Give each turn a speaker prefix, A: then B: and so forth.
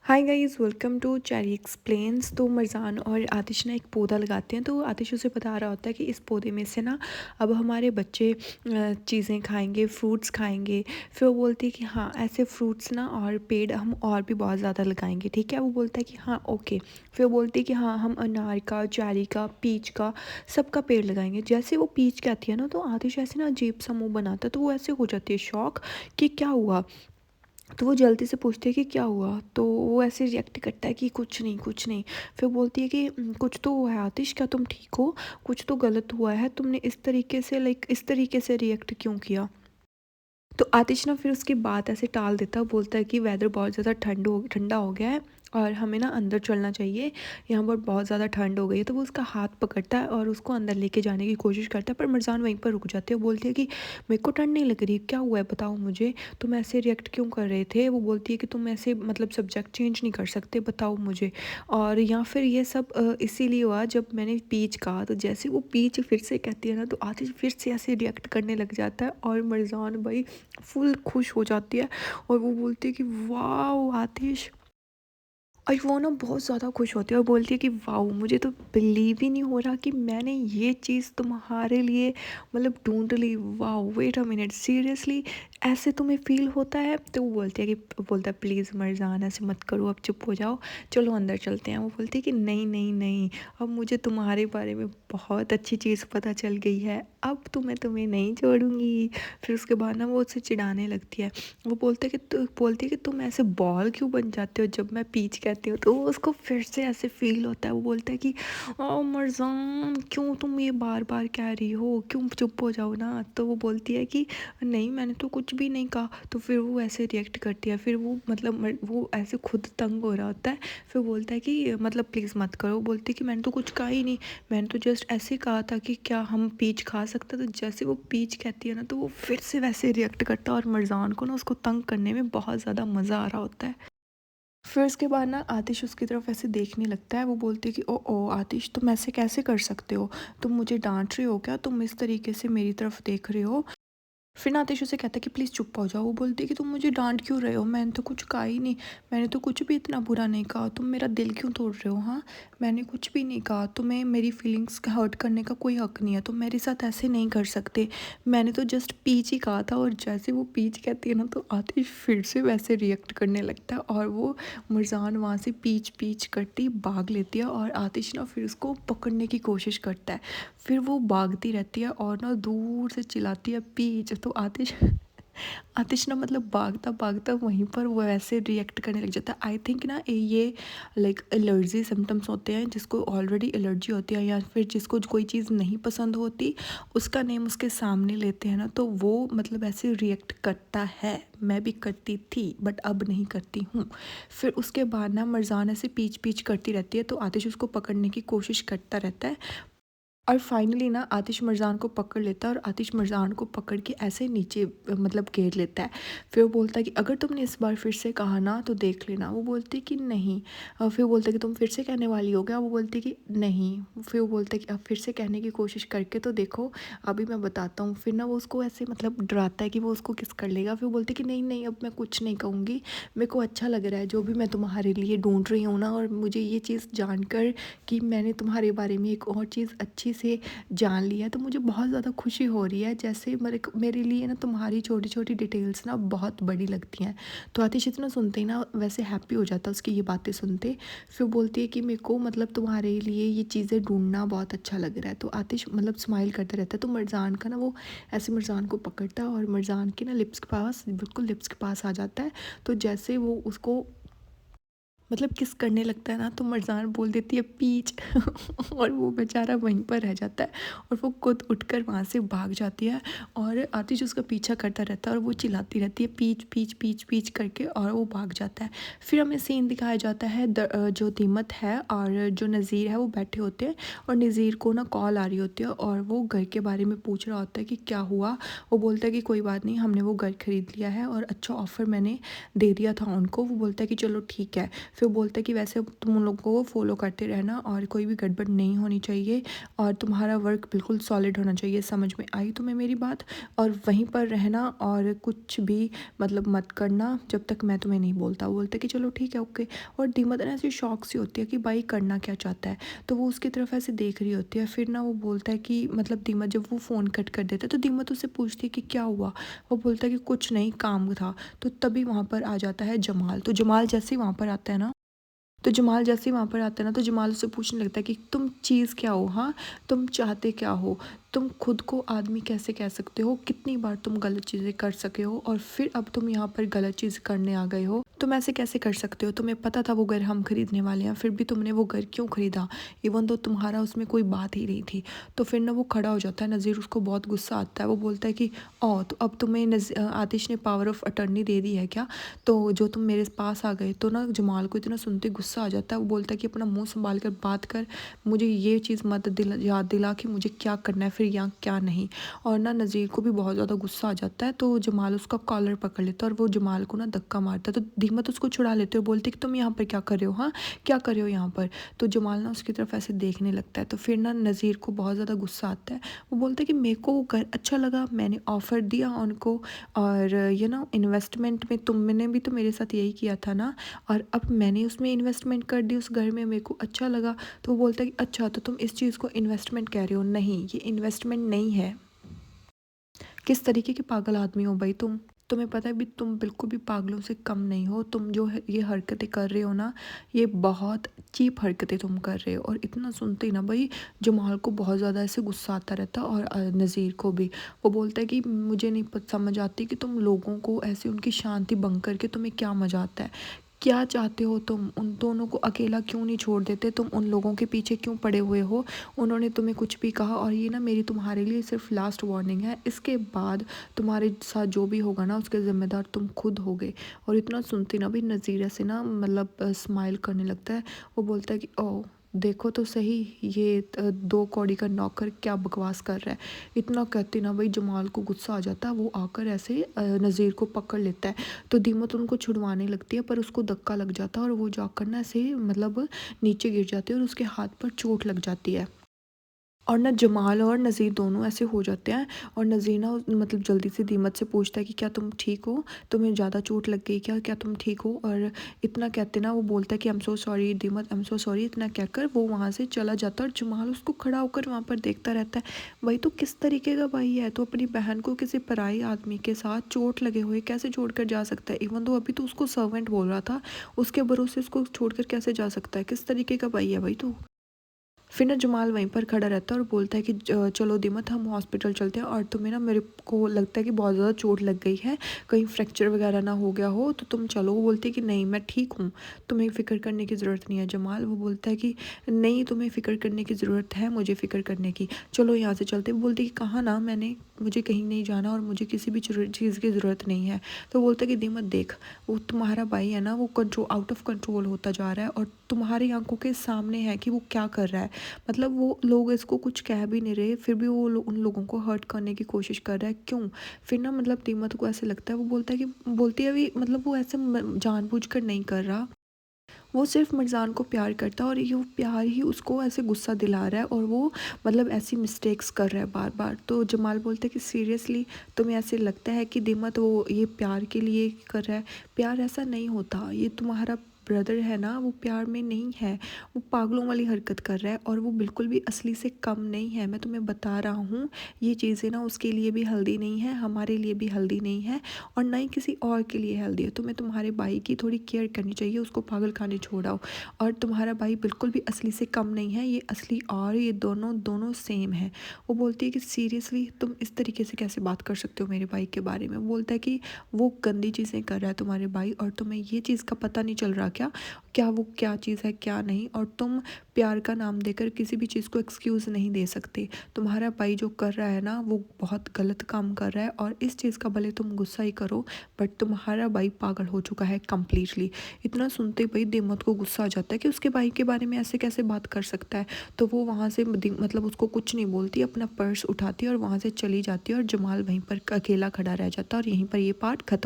A: Hi guys, welcome to Cherry explains. तो मरजान और आतिश ना एक पौधा लगाते हैं। तो आतिश उसे बता रहा होता है कि इस पौधे में से ना अब हमारे बच्चे चीज़ें खाएंगे, फ्रूट्स खाएंगे। फिर वो बोलती है कि हाँ, ऐसे फ्रूट्स ना और पेड़ हम और भी बहुत ज़्यादा लगाएंगे। ठीक है, वो बोलता है कि हाँ ओके। फिर वो बोलती है कि हाँ, हम अनार का, चैरी का, पीच का, सबका पेड़ लगाएंगे। जैसे वो पीच कहती है ना, तो आतिश ऐसे ना अजीब सा मुँह बनाता है। तो वो ऐसे हो जाती है शॉक कि क्या हुआ। तो वो जल्दी से पूछती है कि क्या हुआ। तो वो ऐसे रिएक्ट करता है कि कुछ नहीं कुछ नहीं। फिर बोलती है कि कुछ तो हुआ है आतिश, क्या तुम ठीक हो? कुछ तो गलत हुआ है, तुमने इस तरीके से इस तरीके से रिएक्ट क्यों किया? तो आतिश ना फिर उसकी बात ऐसे टाल देता है, बोलता है कि वेदर बहुत ज़्यादा ठंडा हो गया है और हमें ना अंदर चलना चाहिए, यहाँ पर बहुत ज़्यादा ठंड हो गई है। तो वो उसका हाथ पकड़ता है और उसको अंदर लेके जाने की कोशिश करता है, पर मिर्जान वहीं पर रुक जाती है। वो बोलती है कि मेरे को ठंड नहीं लग रही, क्या हुआ है बताओ मुझे, तुम ऐसे रिएक्ट क्यों कर रहे थे? वो बोलती है कि तुम ऐसे मतलब सब्जेक्ट चेंज नहीं कर सकते, बताओ मुझे। और या फिर ये सब इसीलिए हुआ जब मैंने पीच कहा। तो जैसे वो पीच फिर से कहती है ना, तो आतिश फिर से ऐसे रिएक्ट करने लग जाता है और मिर्जान भाई फुल खुश हो जाती है। और वो बोलती है कि वाह आतिश। और वो ना बहुत ज़्यादा खुश होती है और बोलती है कि वाह, मुझे तो बिलीव ही नहीं हो रहा कि मैंने ये चीज़ तुम्हारे लिए मतलब ढूंढ ली। वाह, वेट अ मिनट, सीरियसली ऐसे तुम्हें फील होता है? तो वो बोलती है कि बोलता है प्लीज़ मरजान ऐसे मत करो, अब चुप हो जाओ, चलो अंदर चलते हैं। वो बोलती है कि नहीं नहीं नहीं, अब मुझे तुम्हारे बारे में बहुत अच्छी चीज़ पता चल गई है, अब तो मैं तुम्हें नहीं छोड़ूंगी। फिर उसके बाद ना वो उससे चिढ़ाने लगती है। वो बोलती है कि तुम ऐसे बॉल क्यों बन जाते हो जब मैं पीच कहती हूँ। तो वो उसको फिर से ऐसे फील होता है। वो बोलता है कि ओ मरजान, क्यों तुम ये बार बार कह रही हो, क्यों चुप हो जाओ ना। तो वो बोलती है कि नहीं, मैंने तो कुछ भी नहीं कहा। तो फिर वो ऐसे रिएक्ट करती है। फिर वो मतलब वो ऐसे खुद तंग हो रहा होता है। फिर बोलता है कि मतलब प्लीज़ मत करो। बोलती है कि मैंने तो कुछ कहा ही नहीं, मैंने तो जस्ट ऐसे कहा था कि क्या हम पीच खा सकते। तो जैसे वो पीच कहती है ना, तो वो फिर से वैसे रिएक्ट करता है और मरजान को ना उसको तंग करने में बहुत ज़्यादा मज़ा आ रहा होता है। फिर उसके बाद ना आतिश उसकी तरफ ऐसे देखने लगता है। वो बोलती है कि ओ आतिश, तुम ऐसे कैसे कर सकते हो? तुम मुझे डांट रहे हो क्या? तुम इस तरीके से मेरी तरफ देख रहे हो? फिर ना आतिश उसे कहता है कि प्लीज़ चुप हो जाओ। वो बोलती है कि तुम मुझे डांट क्यों रहे हो? मैंने तो कुछ कहा ही नहीं, मैंने तो कुछ भी इतना बुरा नहीं कहा, तुम मेरा दिल क्यों तोड़ रहे हो? हाँ, मैंने कुछ भी नहीं कहा, तुम्हें मेरी फीलिंग्स हर्ट करने का कोई हक नहीं है, तुम मेरे साथ ऐसे नहीं कर सकते। मैंने तो जस्ट पीच ही कहा था। और जैसे वो पीच कहती है ना, तो आतिश फिर से वैसे रिएक्ट करने लगता है और वो मुरजान वहाँ से पीच पीच करती भाग लेती है। और आतिश ना फिर उसको पकड़ने की कोशिश करता है। फिर वो भागती रहती है और ना दूर से चिल्लाती है पीच। तो आतिश आतिश ना मतलब भागता भागता वहीं पर वो ऐसे रिएक्ट करने लग जाता है। आई थिंक ना ये लाइक एलर्जी सिम्टम्स होते हैं, जिसको ऑलरेडी एलर्जी होती है या फिर जिसको कोई चीज़ नहीं पसंद होती, उसका नेम उसके सामने लेते हैं ना, तो वो मतलब ऐसे रिएक्ट करता है। मैं भी करती थी बट अब नहीं करती हूँ। फिर उसके बाद ना मरजान ऐसे पीच पीच करती रहती है, तो आतिश उसको पकड़ने की कोशिश करता रहता है। और फाइनली ना आतिश मिर्ज़ान को पकड़ लेता है और आतिश मिर्ज़ान को पकड़ के ऐसे नीचे मतलब घेर लेता है। फिर वो बोलता है कि अगर तुमने इस बार फिर से कहा ना तो देख लेना। वो बोलती है कि नहीं। फिर वो बोलता है कि तुम फिर से कहने वाली हो क्या? वो बोलती है कि नहीं। फिर वो बोलता है कि अब फिर से कहने की कोशिश करके तो देखो, अभी मैं बताता हूँ। फिर ना वो उसको ऐसे मतलब डराता है कि वो उसको किस कर लेगा। फिर वो बोलती है कि नहीं नहीं, अब मैं कुछ नहीं कहूँगी, मेरे को अच्छा लग रहा है जो भी मैं तुम्हारे लिए ढूंढ रही हूँ ना। और मुझे ये चीज़ जानकर कि मैंने तुम्हारे बारे में एक और चीज़ अच्छी से जान लिया, तो मुझे बहुत ज़्यादा खुशी हो रही है। जैसे मेरे लिए ना तुम्हारी छोटी छोटी डिटेल्स ना बहुत बड़ी लगती हैं। तो आतिश इतना सुनते ही ना वैसे हैप्पी हो जाता है उसकी ये बातें सुनते। फिर बोलती है कि मेरे को मतलब तुम्हारे लिए ये चीज़ें ढूंढना बहुत अच्छा लग रहा है। तो आतिश मतलब स्माइल करता रहता है। तो मरजान का ना वो ऐसे मरजान को पकड़ता है और मरजान के ना लिप्स के पास, बिल्कुल लिप्स के पास आ जाता है। तो जैसे वो उसको मतलब किस करने लगता है ना, तो मरजान बोल देती है पीच और वो बेचारा वहीं पर रह जाता है और वो खुद उठकर वहाँ से भाग जाती है। और आतिश उसका पीछा करता रहता है और वो चिल्लाती रहती है पीच पीच पीच पीच करके, और वो भाग जाता है। फिर हमें सीन दिखाया जाता है जो दीमत है और जो नज़ीर है वो बैठे होते हैं और नज़ीर को ना कॉल आ रही होती है और वो घर के बारे में पूछ रहा होता है कि क्या हुआ। वो बोलता है कि कोई बात नहीं, हमने वो घर खरीद लिया है और अच्छा ऑफ़र मैंने दे दिया था उनको। वो बोलता है कि चलो ठीक है। फिर वो बोलता है कि वैसे तुम उन लोगों को फॉलो करते रहना और कोई भी गड़बड़ नहीं होनी चाहिए और तुम्हारा वर्क बिल्कुल सॉलिड होना चाहिए। समझ में आई तुम्हें मेरी बात? और वहीं पर रहना और कुछ भी मतलब मत करना जब तक मैं तुम्हें नहीं बोलता। वो बोलता है कि चलो ठीक है, ओके। और दीमत ना ऐसी शौक सी होती है कि भाई करना क्या चाहता है, तो वो उसकी तरफ ऐसे देख रही होती है। फिर ना वो बोलता है कि मतलब दीमत जब वो फ़ोन कट कर देता है तो दीमत उससे पूछती है कि क्या हुआ। वो बोलता है कि कुछ नहीं, काम था। तो तभी वहाँ पर आ जाता है जमाल। तो जमाल जैसे ही वहाँ पर आता है ना, तो जमाल जैसे ही वहाँ पर आता है ना, तो जमाल उससे पूछने लगता है कि तुम चीज़ क्या हो, हाँ, तुम चाहते क्या हो, तुम खुद को आदमी कैसे कह सकते हो, कितनी बार तुम गलत चीज़ें कर सके हो और फिर अब तुम यहाँ पर गलत चीज़ करने आ गए हो, तुम ऐसे कैसे कर सकते हो, तुम्हें पता था वो घर हम खरीदने वाले हैं, फिर भी तुमने वो घर क्यों खरीदा, इवन तो तुम्हारा उसमें कोई बात ही नहीं थी। तो फिर ना वो खड़ा हो जाता है नज़ीर, उसको बहुत गुस्सा आता है। वो बोलता है कि ओ, तो अब तुम्हें आतिश ने पावर ऑफ अटर्नी दे दी है क्या, तो जो तुम मेरे पास आ गए। तो ना जमाल को इतना सुनते गुस्सा आ जाता है। वो बोलता है कि अपना मुंह संभाल कर बात कर, मुझे ये चीज़ मत याद दिला कि मुझे क्या करना है फिर या क्या नहीं। और ना नज़ीर को भी बहुत ज़्यादा गुस्सा आ जाता है, तो जमाल उसका कॉलर पकड़ लेता है और वो जमाल को ना धक्का मारता है। तो दीमत उसको छुड़ा लेते हो, बोलते कि तुम यहाँ पर क्या कर रहे हो, हाँ, क्या कर रहे हो यहाँ पर। तो जमाल ना उसकी तरफ ऐसे देखने लगता है। तो फिर ना नज़ीर को बहुत ज़्यादा गुस्सा आता है। वो बोलता है कि मेरे को वो घर अच्छा लगा, मैंने ऑफ़र दिया उनको, और इन्वेस्टमेंट में तुमने भी तो मेरे साथ यही किया था ना, और अब मैंने उसमें इन्वेस्टमेंट कर दी उस घर में, मेरे को अच्छा लगा। तो वो बोलता है कि अच्छा, तो तुम इस चीज़ को इन्वेस्टमेंट कह रहे हो? नहीं, ये इन्वेस्टमेंट नहीं है। किस तरीके के पागल आदमी हो भाई तुम? तुम्हें पता है भी तुम बिल्कुल भी पागलों से कम नहीं हो। तुम जो है ये हरकतें कर रहे हो ना, ये बहुत चीप हरकतें तुम कर रहे हो। और इतना सुनते ही ना भाई जमाल को बहुत ज़्यादा ऐसे गुस्सा आता रहता है, और नज़ीर को भी। वो बोलता है कि मुझे नहीं समझ आती कि तुम लोगों को ऐसे उनकी शांति भंग करके तुम्हें क्या मजा आता है, क्या चाहते हो तुम, उन दोनों को अकेला क्यों नहीं छोड़ देते, तुम उन लोगों के पीछे क्यों पड़े हुए हो। उन्होंने तुम्हें कुछ भी कहा, और ये ना मेरी तुम्हारे लिए सिर्फ लास्ट वार्निंग है, इसके बाद तुम्हारे साथ जो भी होगा ना उसके ज़िम्मेदार तुम खुद होगे। और इतना सुनते ना भी नज़ीरा से ना मतलब स्माइल करने लगता है। वो बोलता है कि ओ, देखो तो सही, ये दो कौड़ी का नौकर क्या बकवास कर रहा है। इतना कहते ना भाई जमाल को गुस्सा आ जाता है। वो आकर ऐसे नज़ीर को पकड़ लेता है। तो दीमत उनको छुड़वाने लगती है, पर उसको धक्का लग जाता है और वो जाकर ना ऐसे मतलब नीचे गिर जाती है और उसके हाथ पर चोट लग जाती है। और ना जमाल और नज़ीर दोनों ऐसे हो जाते हैं। और नज़ीर ना मतलब जल्दी से दीमत से पूछता है कि क्या तुम ठीक हो, तुम्हें ज़्यादा चोट लग गई क्या, क्या तुम ठीक हो। और इतना कहते ना वो बोलता है कि आई एम सो सॉरी दीमत, आई एम सो सॉरी। इतना कहकर वो वहाँ से चला जाता है, और जमाल उसको खड़ा होकर वहाँ पर देखता रहता है। भाई तो किस तरीके का भाई है, तो अपनी बहन को किसी पराई आदमी के साथ चोट लगे हुए कैसे छोड़ कर जा सकता है। इवन तो अभी तो उसको सर्वेंट बोल रहा था, उसके भरोसे उसको छोड़कर कैसे जा सकता है, किस तरीके का भाई है भाई तू। फिर ना जमाल वहीं पर खड़ा रहता है और बोलता है कि चलो दीमत हम हॉस्पिटल चलते हैं, और तुम्हें ना मेरे को लगता है कि बहुत ज़्यादा चोट लग गई है, कहीं फ्रैक्चर वगैरह ना हो गया हो, तो तुम चलो। वो बोलती है कि नहीं मैं ठीक हूँ, तुम्हें फ़िक्र करने की ज़रूरत नहीं है। जमाल वो बोलता है कि नहीं, तुम्हें फ़िक्र करने की ज़रूरत है, मुझे फ़िक्र करने की, चलो यहाँ से चलते। वो बोलती है कि कहाँ ना, मैंने मुझे कहीं नहीं जाना और मुझे किसी भी चीज़ की ज़रूरत नहीं है। तो बोलता है कि दीमत देख, वो तुम्हारा भाई है ना, वो कंट्रोल आउट ऑफ कंट्रोल होता जा रहा है, और तुम्हारी आंखों के सामने है कि वो क्या कर रहा है। मतलब वो लोग इसको कुछ कह भी नहीं रहे, फिर भी वो उन लोगों को हर्ट करने की कोशिश कर रहा है, क्यों। फिर ना मतलब दीमत को ऐसे लगता है, वो बोलता है कि बोलती है भी मतलब वो ऐसे जानबूझकर नहीं कर रहा, वो सिर्फ मिर्ज़ान को प्यार करता है, और ये प्यार ही उसको ऐसे गुस्सा दिला रहा है, और वो मतलब ऐसी मिस्टेक्स कर रहा है बार बार। तो जमाल बोलते हैं कि सीरियसली तुम्हें ऐसे लगता है कि दीमत वो ये प्यार के लिए कर रहा है। प्यार ऐसा नहीं होता, ये तुम्हारा ब्रदर है ना, वो प्यार में नहीं है, वो पागलों वाली हरकत कर रहा है, और वो बिल्कुल भी असली से कम नहीं है। मैं तुम्हें बता रहा हूँ, ये चीज़ें ना उसके लिए भी हेल्दी नहीं है, हमारे लिए भी हेल्दी नहीं है, और ना ही किसी और के लिए हेल्दी है। तुम्हें तुम्हारे भाई की थोड़ी केयर करनी चाहिए, उसको पागल खाने छोड़ाओ। और तुम्हारा भाई बिल्कुल भी असली से कम नहीं है, ये असली और ये दोनों दोनों सेम है। वो बोलती है कि सीरियसली तुम इस तरीके से कैसे बात कर सकते हो मेरे भाई के बारे में। वो बोलता है कि वो गंदी चीज़ें कर रहा है तुम्हारे भाई, और तुम्हें ये चीज़ का पता नहीं चल रहा क्या, क्या वो क्या चीज़ है क्या नहीं। और तुम प्यार का नाम देकर किसी भी चीज़ को एक्सक्यूज़ नहीं दे सकते। तुम्हारा भाई जो कर रहा है ना, वो बहुत गलत काम कर रहा है, और इस चीज़ का भले तुम गुस्सा ही करो, बट तुम्हारा भाई पागल हो चुका है कम्प्लीटली। इतना सुनते ही भाई दीमत को गुस्सा आ जाता है कि उसके भाई के बारे में ऐसे कैसे बात कर सकता है। तो वो वहाँ से मतलब उसको कुछ नहीं बोलती, अपना पर्स उठाती है और वहाँ से चली जाती है, और जमाल वहीं पर अकेला खड़ा रह जाता है, और यहीं पर ये पार्ट खत्म।